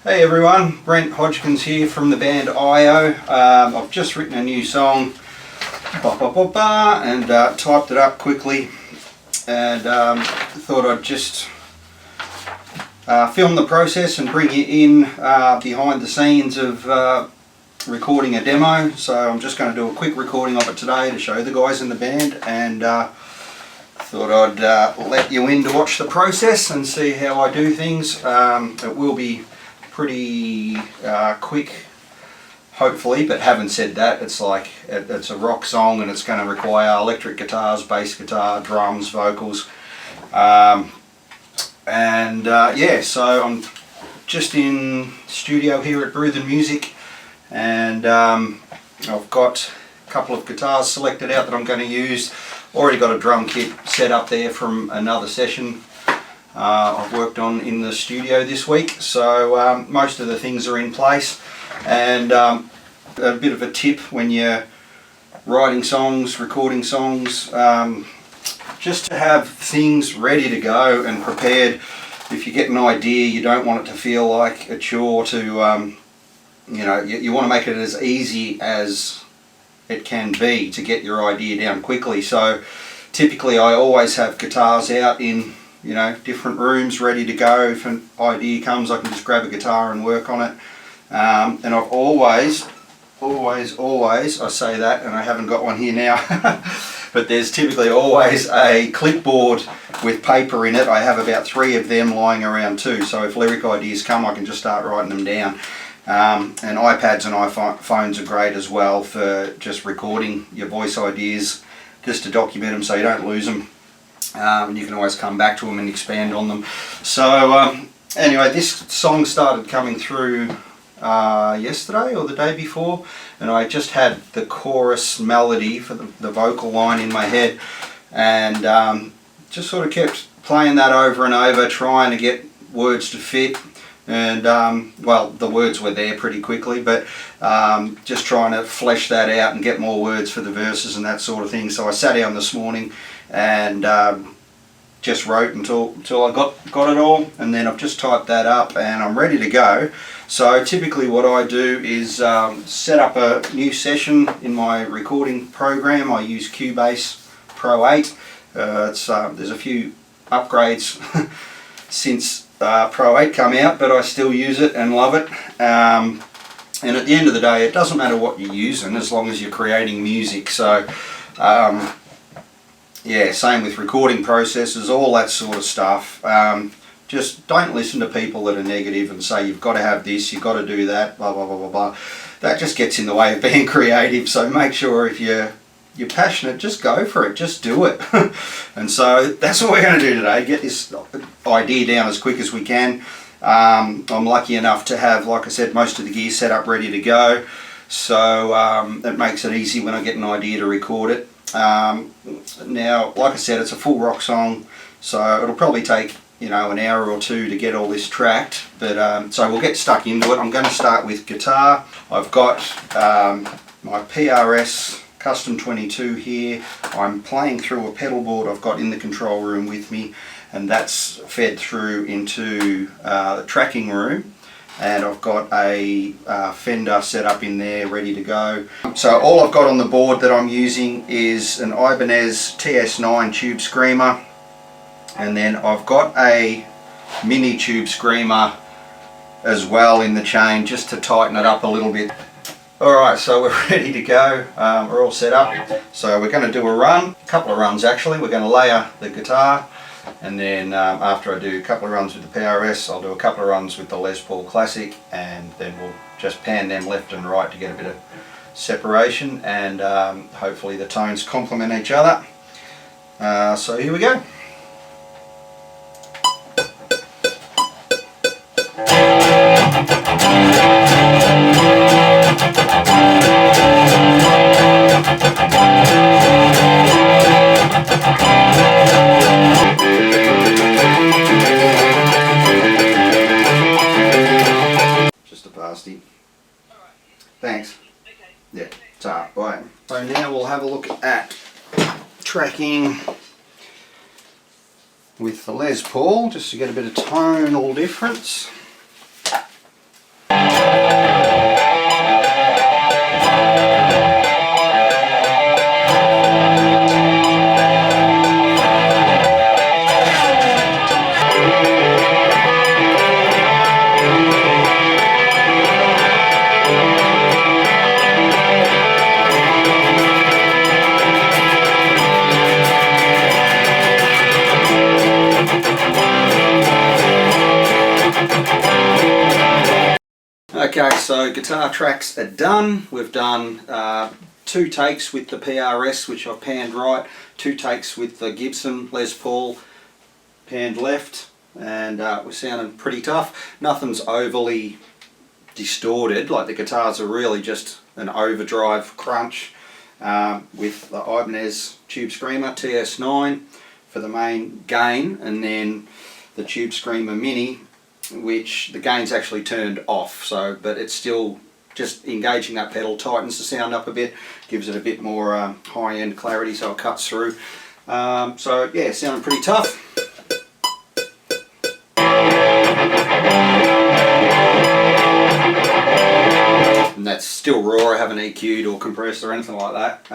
Hey everyone, Brent Hodgkins here from the band IO. I've just written a new song and typed it up quickly, and thought I'd just film the process and bring you in behind the scenes of recording a demo. So I'm just going to do a quick recording of it today to show the guys in the band, and thought I'd let you in to watch the process and see how I do things. It will be pretty quick, hopefully, but having said that, it's like it's a rock song and it's going to require electric guitars, bass guitar, drums, vocals, yeah, so I'm just in studio here at Bruthen Music, and I've got a couple of guitars selected out that I'm going to use. Already got a drum kit set up there from another session I've worked on in the studio this week, so most of the things are in place. And a bit of a tip when you're writing songs, recording songs, just to have things ready to go and prepared. If you get an idea, you don't want it to feel like a chore to, you know, you want to make it as easy as it can be to get your idea down quickly. So typically I always have guitars out in, you know, different rooms ready to go. If an idea comes, I can just grab a guitar and work on it. And I've always, I say that and I haven't got one here now, but there's typically always a clipboard with paper in it. I have about 3 of them lying around too, so if lyric ideas come, I can just start writing them down. And iPads and iPhones are great as well for just recording your voice ideas, just to document them so you don't lose them. And you can always come back to them and expand on them. So anyway, this song started coming through yesterday or the day before, and I just had the chorus melody for the vocal line in my head, and just sort of kept playing that over and over, trying to get words to fit. And well, the words were there pretty quickly, but just trying to flesh that out and get more words for the verses and that sort of thing. So I sat down this morning and just wrote until I got it all, and then I've just typed that up and I'm ready to go. So typically what I do is set up a new session in my recording program. I use Cubase Pro 8. There's a few upgrades since Pro 8 come out, but I still use it and love it. And at the end of the day, it doesn't matter what you're using as long as you're creating music. So yeah, same with recording processes, all that sort of stuff. Just don't listen to people that are negative and say you've got to have this, you've got to do that, blah blah blah blah blah. That just gets in the way of being creative. So make sure if you're passionate, just go for it, just do it. And so that's what we're going to do today, get this idea down as quick as we can. I'm lucky enough to have, like I said, most of the gear set up ready to go, so it makes it easy when I get an idea to record it. Now, like I said, it's a full rock song, so it'll probably take, you know, an hour or two to get all this tracked, but so we'll get stuck into it. I'm going to start with guitar. I've got my PRS Custom 22 here. I'm playing through a pedal board I've got in the control room with me, and that's fed through into the tracking room, and I've got a Fender set up in there ready to go. So all I've got on the board that I'm using is an Ibanez TS9 tube screamer, and then I've got a mini tube screamer as well in the chain, just to tighten it up a little bit. Alright, so we're ready to go, we're all set up, so we're going to do a couple of runs actually. We're going to layer the guitar, and then after I do a couple of runs with the PRS, I'll do a couple of runs with the Les Paul Classic, and then we'll just pan them left and right to get a bit of separation, and hopefully the tones complement each other. So here we go. Just a pasty. Thanks. Yeah, ta, right. So now we'll have a look at tracking with the Les Paul, just to get a bit of tonal difference. Okay, so guitar tracks are done. We've done 2 takes with the PRS, which I panned right, 2 takes with the Gibson Les Paul, panned left, and we're sounding pretty tough. Nothing's overly distorted, like the guitars are really just an overdrive crunch with the Ibanez Tube Screamer TS9 for the main gain, and then the Tube Screamer Mini, which the gain's actually turned off, so but it's still just engaging that pedal, tightens the sound up a bit, gives it a bit more high-end clarity so it cuts through. So yeah, sounding pretty tough. And that's still raw, I haven't EQ'd or compressed or anything like that.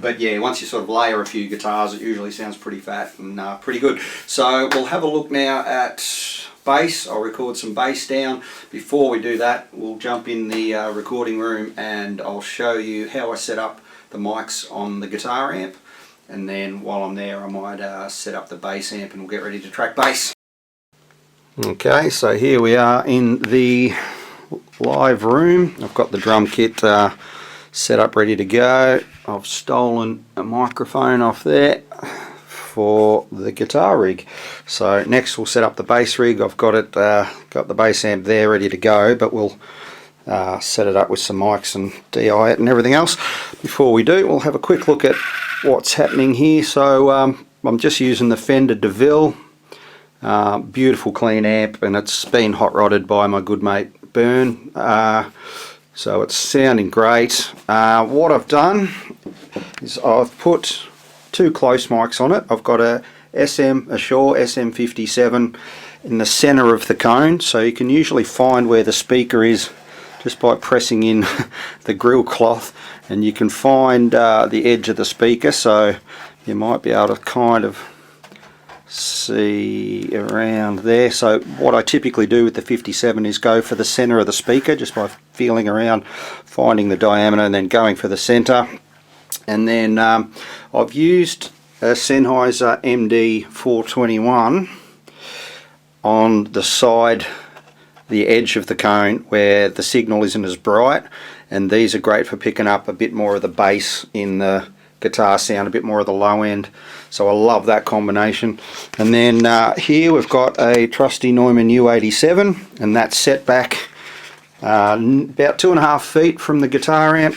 But yeah, once you sort of layer a few guitars, it usually sounds pretty fat and pretty good. So we'll have a look now at bass. I'll record some bass down. Before we do that, we'll jump in the recording room and I'll show you how I set up the mics on the guitar amp. And then while I'm there, I might set up the bass amp and we'll get ready to track bass. Okay, so here we are in the live room. I've got the drum kit set up ready to go. I've stolen a microphone off there for the guitar rig. So next we'll set up the bass rig. I've got it, got the bass amp there ready to go, but we'll set it up with some mics and DI it and everything else. Before we do, we'll have a quick look at what's happening here. So I'm just using the Fender DeVille. Beautiful clean amp, and it's been hot rodded by my good mate Burn. So it's sounding great. What I've done is I've put 2 close mics on it. I've got a Shure SM57 in the center of the cone, so you can usually find where the speaker is just by pressing in the grill cloth, and you can find the edge of the speaker, so you might be able to kind of see around there. So what I typically do with the 57 is go for the center of the speaker just by feeling around, finding the diameter and then going for the center. And then I've used a Sennheiser MD421 on the side, the edge of the cone where the signal isn't as bright, and these are great for picking up a bit more of the bass in the guitar sound, a bit more of the low end. So I love that combination. And then here we've got a trusty Neumann U87, and that's set back about 2.5 feet from the guitar amp,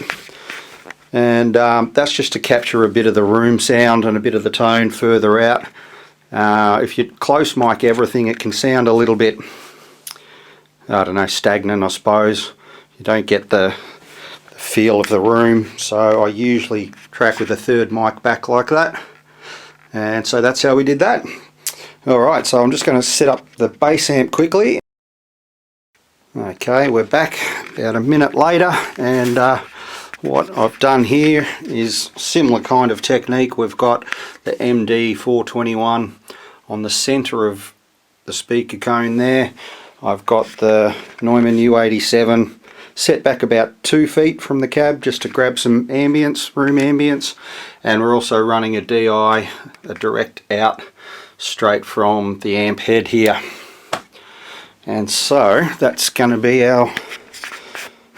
and that's just to capture a bit of the room sound and a bit of the tone further out. If you close mic everything, it can sound a little bit, I don't know, stagnant, I suppose. You don't get the feel of the room, so I usually track with a 3rd mic back like that, and so that's how we did that. Alright, so I'm just going to set up the bass amp quickly. Okay, we're back about a minute later, and what I've done here is similar kind of technique. We've got the MD421 on the center of the speaker cone there. I've got the Neumann U87 set back about 2 feet from the cab just to grab some ambience, room ambience, and we're also running a DI, a direct out straight from the amp head here. And so that's going to be our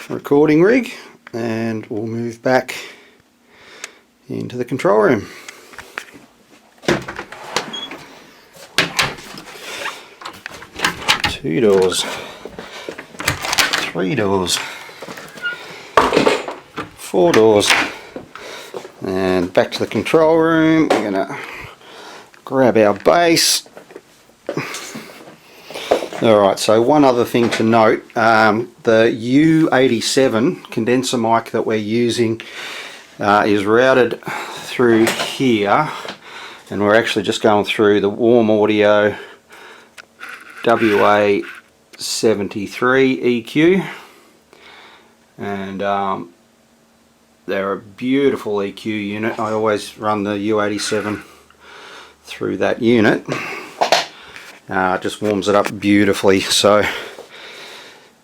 recording rig, and we'll move back into the control room. Two doors. 3 doors, 4 doors, and back to the control room. We're gonna grab our bass. Alright, so one other thing to note, the U87 condenser mic that we're using is routed through here, and we're actually just going through the Warm Audio WA73 EQ, and they're a beautiful EQ unit. I always run the U87 through that unit. It just warms it up beautifully. So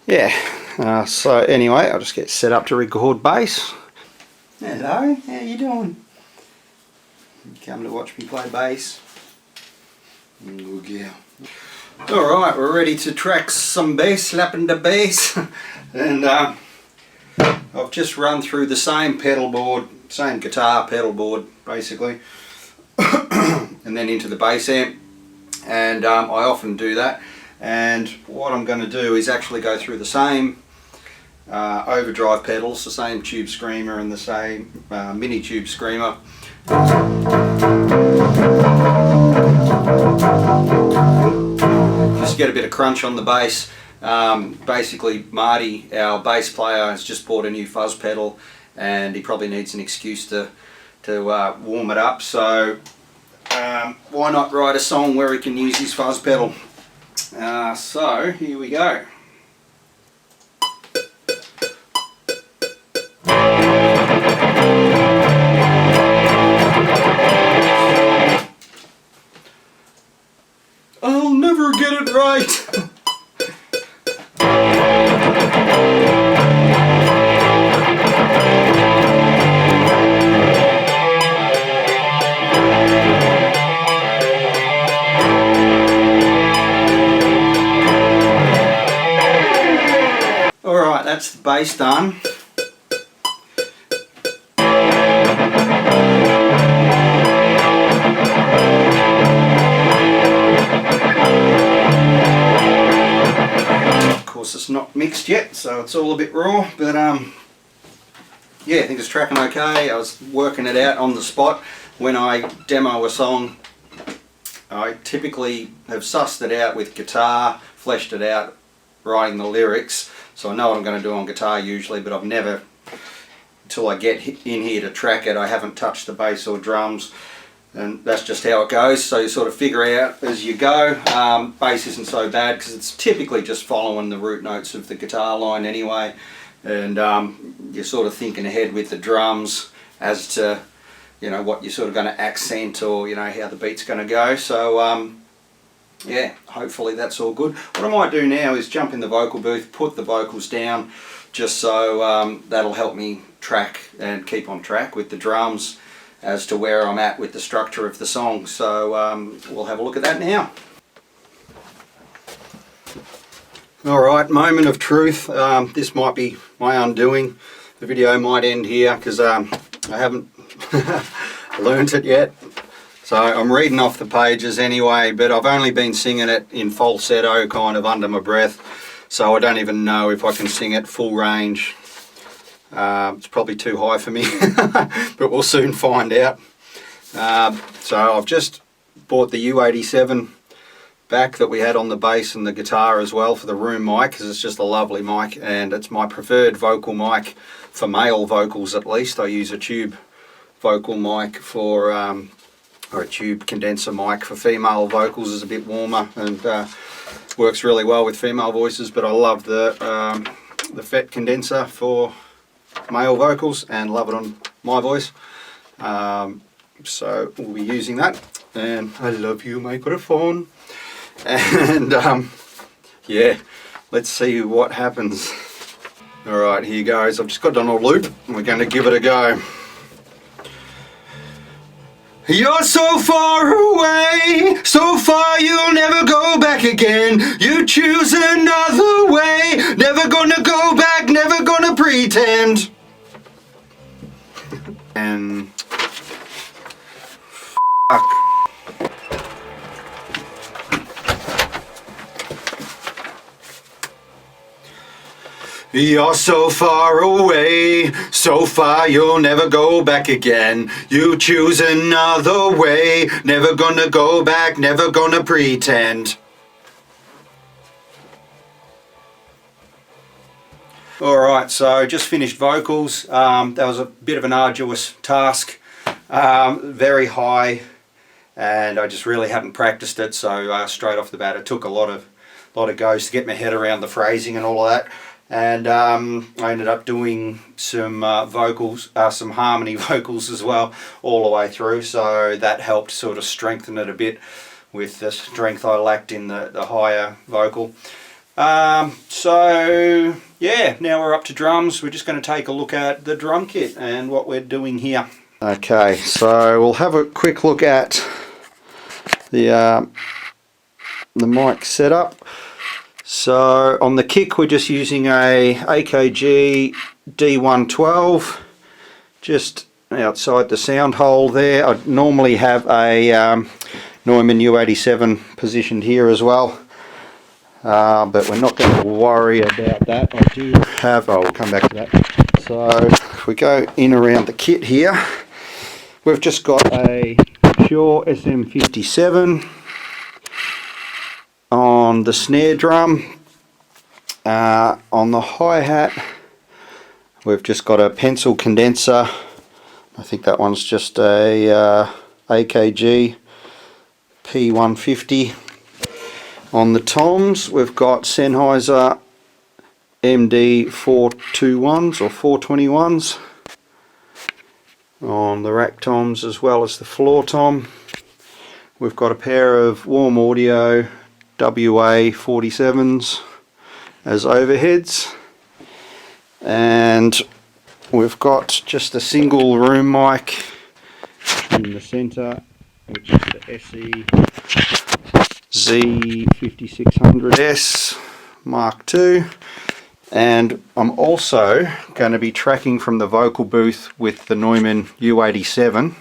yeah, so anyway, I'll just get set up to record bass. Hello, how you doing? You come to watch me play bass? Good girl. Alright, we're ready to track some bass, slapping the bass. And I've just run through the same pedal board, same guitar pedal board basically, and then into the bass amp. And I often do that, and what I'm going to do is actually go through the same overdrive pedals, the same tube screamer and the same mini tube screamer. Just get a bit of crunch on the bass. Basically Marty, our bass player, has just bought a new fuzz pedal and he probably needs an excuse to warm it up, so why not write a song where he can use his fuzz pedal. So here we go. I'll never get it right. Alright, that's the bass done. Of course it's not mixed yet, so it's all a bit raw, but yeah, I think it's tracking okay. I was working it out on the spot. When I demo a song, I typically have sussed it out with guitar, fleshed it out, writing the lyrics, so I know what I'm going to do on guitar usually, but I've never, until I get in here to track it, I haven't touched the bass or drums, and that's just how it goes. So you sort of figure out as you go. Bass isn't so bad because it's typically just following the root notes of the guitar line anyway, and you're sort of thinking ahead with the drums as to, you know, what you're sort of going to accent, or you know how the beat's going to go. So yeah, hopefully that's all good. What I might do now is jump in the vocal booth, put the vocals down, just so that'll help me track and keep on track with the drums as to where I'm at with the structure of the song. So we'll have a look at that now. Alright, moment of truth. This might be my undoing. The video might end here because I haven't learnt it yet. So I'm reading off the pages anyway, but I've only been singing it in falsetto, kind of under my breath, so I don't even know if I can sing it full range. It's probably too high for me, but we'll soon find out. So I've just bought the U87 back that we had on the bass and the guitar as well for the room mic, because it's just a lovely mic, and it's my preferred vocal mic for male vocals at least. I use a tube vocal mic for or a tube condenser mic for female vocals. Is a bit warmer and works really well with female voices, but I love the FET condenser for male vocals and love it on my voice. So we'll be using that, and I love you microphone, and yeah, let's see what happens. Alright, here goes. I've just got it on a loop and we're going to give it a go. You're so far away, so far you'll never go back again. You choose another way, never gonna go back, never gonna pretend. And fuck. You're so far away, so far you'll never go back again. You choose another way, never gonna go back, never gonna pretend. Alright, so just finished vocals. That was a bit of an arduous task, very high, and I just really hadn't practiced it, so straight off the bat it took a lot of goes to get my head around the phrasing and all of that. And I ended up doing some vocals, some harmony vocals as well, all the way through, so that helped sort of strengthen it a bit with the strength I lacked in the higher vocal. So yeah, now we're up to drums. We're just going to take a look at the drum kit and what we're doing here. Okay, so we'll have a quick look at the mic setup. So on the kick we're just using a AKG D112 just outside the sound hole there. I normally have a Neumann U87 positioned here as well, but we're not going to worry about that. I do have, we'll come back to that. So if we go in around the kit here, we've just got a Shure SM57 on the snare drum. On the hi-hat we've just got a pencil condenser. I think that one's just a AKG P150. On the toms we've got Sennheiser MD 421s or 421s on the rack toms as well as the floor tom. We've got a pair of Warm Audio WA 47s as overheads, and we've got just a single room mic in the centre, which is the SE Z5600S Mark II, and I'm also going to be tracking from the vocal booth with the Neumann U87,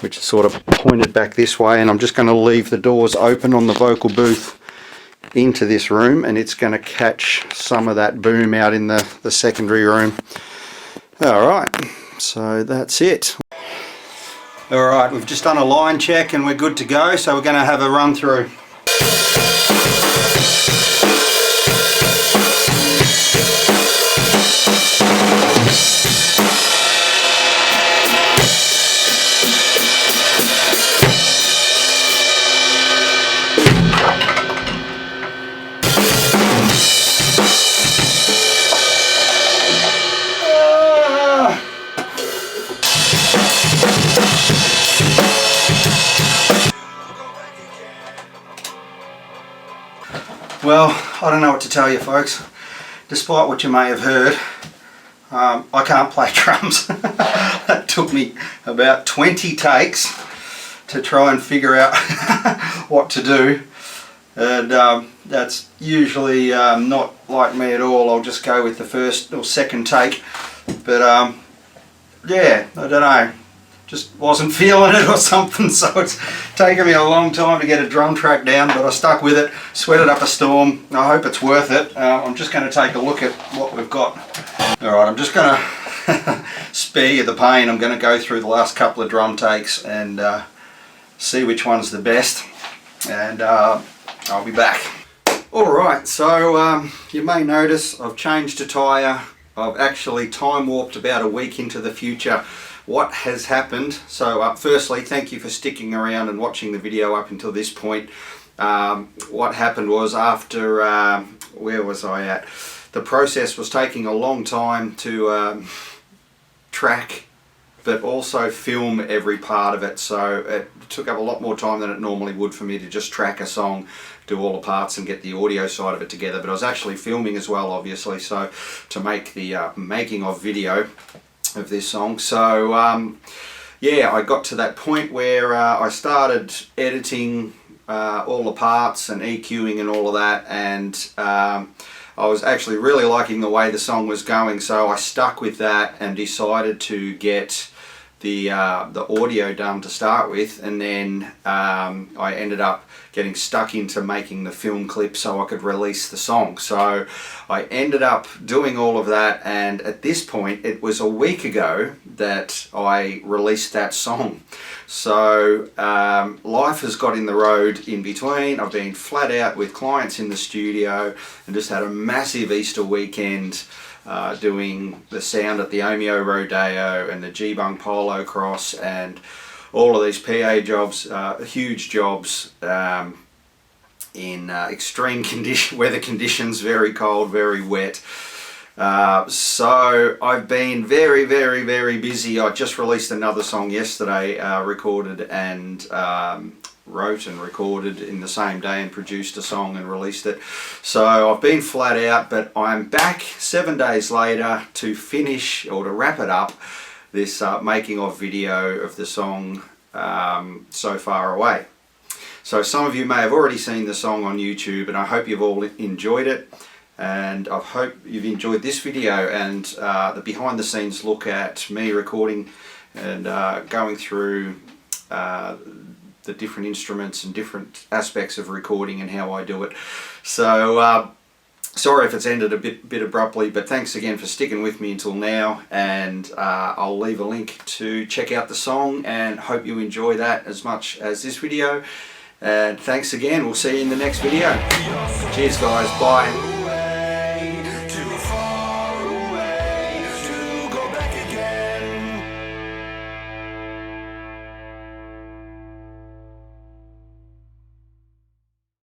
which is sort of pointed back this way, and I'm just going to leave the doors open on the vocal booth into this room, and it's going to catch some of that boom out in the secondary room. Alright, so that's it. Alright, we've just done a line check and we're good to go, so we're going to have a run through. Well, I don't know what to tell you folks. Despite what you may have heard, I can't play drums. That took me about 20 takes to try and figure out what to do, and that's usually not like me at all. I'll just go with the first or second take, but yeah, I don't know, just wasn't feeling it or something, so it's taken me a long time to get a drum track down, but I stuck with it, sweated up a storm. I hope it's worth it. I'm just going to take a look at what we've got. Alright, I'm just going to spare you the pain. I'm going to go through the last couple of drum takes and see which one's the best, and I'll be back. Alright, so you may notice I've changed a tyre. I've actually time warped about a week into the future. What has happened? So firstly, thank you for sticking around and watching the video up until this point. What happened was, after where was I at? The process was taking a long time to track, but also film every part of it, so it took up a lot more time than it normally would for me to just track a song, do all the parts and get the audio side of it together. But I was actually filming as well, obviously, so to make the making of video of this song. So yeah, I got to that point where I started editing all the parts and EQing and all of that, and I was actually really liking the way the song was going, so I stuck with that and decided to get the audio done to start with, and then I ended up getting stuck into making the film clip so I could release the song. So I ended up doing all of that, and at this point it was a week ago that I released that song. So life has got in the road in between. I've been flat out with clients in the studio and just had a massive Easter weekend doing the sound at the Omeo Rodeo and the G-Bung Polo Cross and all of these PA jobs, huge jobs in extreme weather conditions, very cold, very wet. So I've been very, very, very busy. I just released another song yesterday, recorded and wrote and recorded in the same day, and produced a song and released it. So I've been flat out, but I'm back 7 days later to finish, or to wrap it up, this making of video of the song So Far Away. So some of you may have already seen the song on YouTube, and I hope you've all enjoyed it. And I hope you've enjoyed this video and the behind the scenes look at me recording and going through the different instruments and different aspects of recording and how I do it. So sorry if it's ended a bit abruptly, but thanks again for sticking with me until now, and I'll leave a link to check out the song, and hope you enjoy that as much as this video. And thanks again, we'll see you in the next video. Cheers guys, bye.